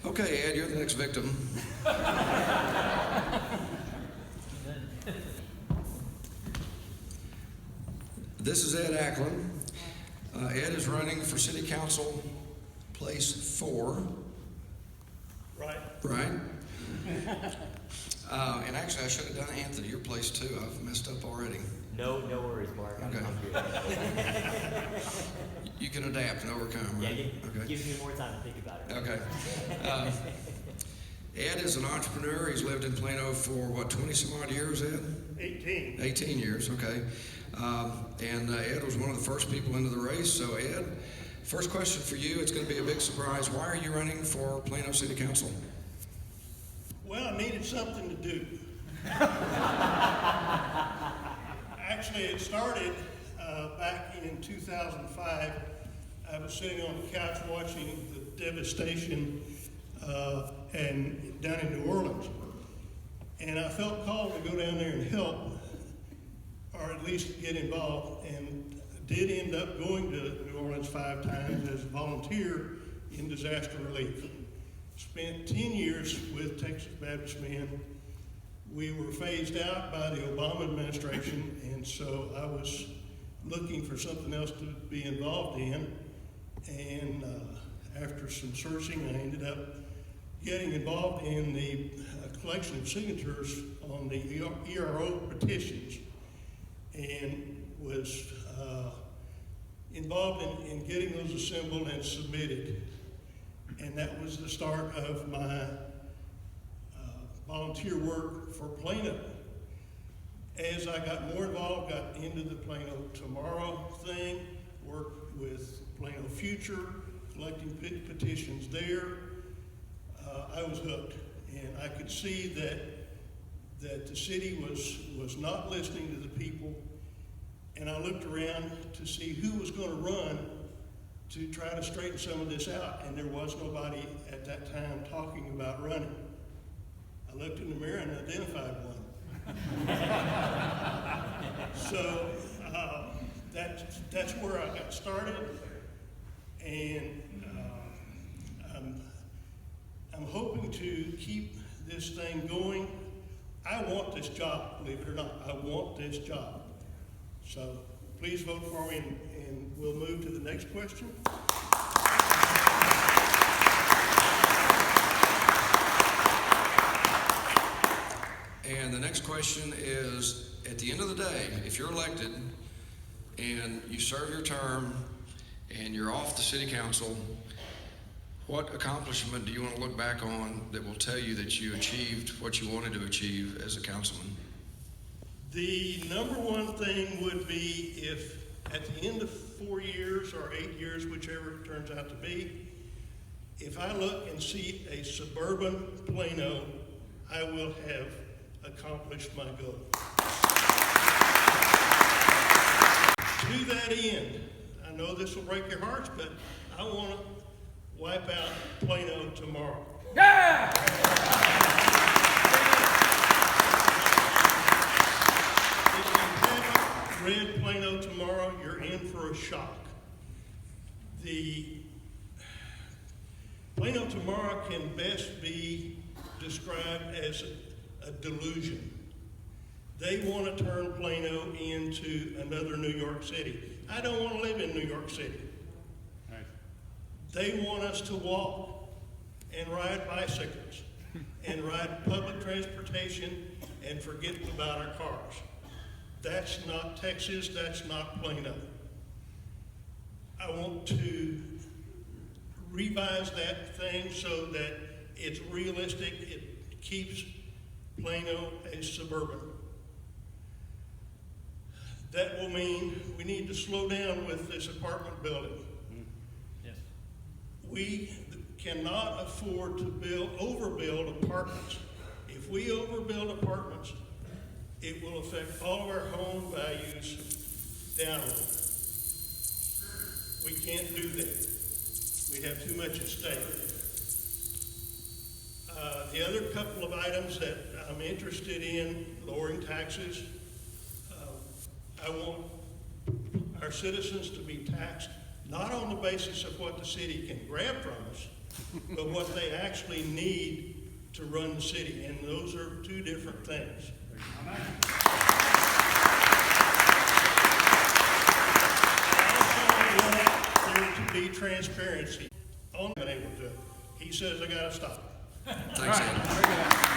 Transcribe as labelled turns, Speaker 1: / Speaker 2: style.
Speaker 1: Okay, Ed, you're the next victim. This is Ed Acklin. Ed is running for City Council Place 4.
Speaker 2: Right.
Speaker 1: Right? And actually, I should have done Anthony, your place too. I've messed up already.
Speaker 3: No worries, Mark.
Speaker 1: Okay.
Speaker 3: I'm good.
Speaker 1: You can adapt and overcome,
Speaker 3: Yeah,
Speaker 1: right? Okay.
Speaker 3: gives me more time to think about it.
Speaker 1: Okay. Ed is an entrepreneur. He's lived in Plano for, what, 20-some odd years, Ed?
Speaker 2: 18.
Speaker 1: 18 years, okay. Ed was one of the first people into the race. So, Ed, first question for you. It's going to be a big surprise. Why are you running for Plano City Council?
Speaker 2: Well, I needed something to do. Actually, it started back in 2005. I was sitting on the couch watching the devastation and down in New Orleans. And I felt called to go down there and help, or at least get involved, and did end up going to New Orleans 5 times as a volunteer in disaster relief. Spent 10 years with Texas Baptist Men. We were phased out by the Obama administration, and so I was looking for something else to be involved in. And after some searching, I ended up getting involved in the collection of signatures on the ERO petitions, and was involved in getting those assembled and submitted. And that was the start of my volunteer work for Plano. As I got more involved, got into the Plano Tomorrow thing, worked with Plano Future, collecting petitions there. I was hooked, and I could see that the city was not listening to the people. And I looked around to see who was going to run to try to straighten some of this out, and there was nobody at that time talking about running. I looked in the mirror and identified one. So that's where I got started, and I'm hoping to keep this thing going. I want this job, believe it or not. I want this job. So please vote for me, and we'll move to the next question.
Speaker 1: And the next question is, at the end of the day, if you're elected and you serve your term and you're off the city council, what accomplishment do you want to look back on that will tell you that you achieved what you wanted to achieve as a councilman?
Speaker 2: The number one thing would be if at the end of 4 years or 8 years, whichever it turns out to be, if I look and see a suburban Plano, I will have accomplished my goal. To that end, I know this will break your hearts, but I want to wipe out Plano tomorrow.
Speaker 4: Yeah!
Speaker 2: If you haven't read Plano tomorrow, you're in for a shock. The Plano tomorrow can best be described as a delusion. They want to turn Plano into another New York City. I don't want to live in New York City.
Speaker 4: Right.
Speaker 2: They want us to walk and ride bicycles and ride public transportation and forget about our cars. That's not Texas, that's not Plano. I want to revise that thing so that it's realistic, it keeps Plano a suburban. That will mean we need to slow down with this apartment building.
Speaker 4: Yes.
Speaker 2: We cannot afford to overbuild apartments. If we overbuild apartments, it will affect all of our home values downward. We can't do that. We have too much at stake. The other couple of items that I'm interested in, lowering taxes. I want our citizens to be taxed not on the basis of what the city can grab from us, but what they actually need to run the city, and those are two different things. I also want there to be transparency. Only been able to do it. He says I gotta stop.
Speaker 1: Thanks, Ed.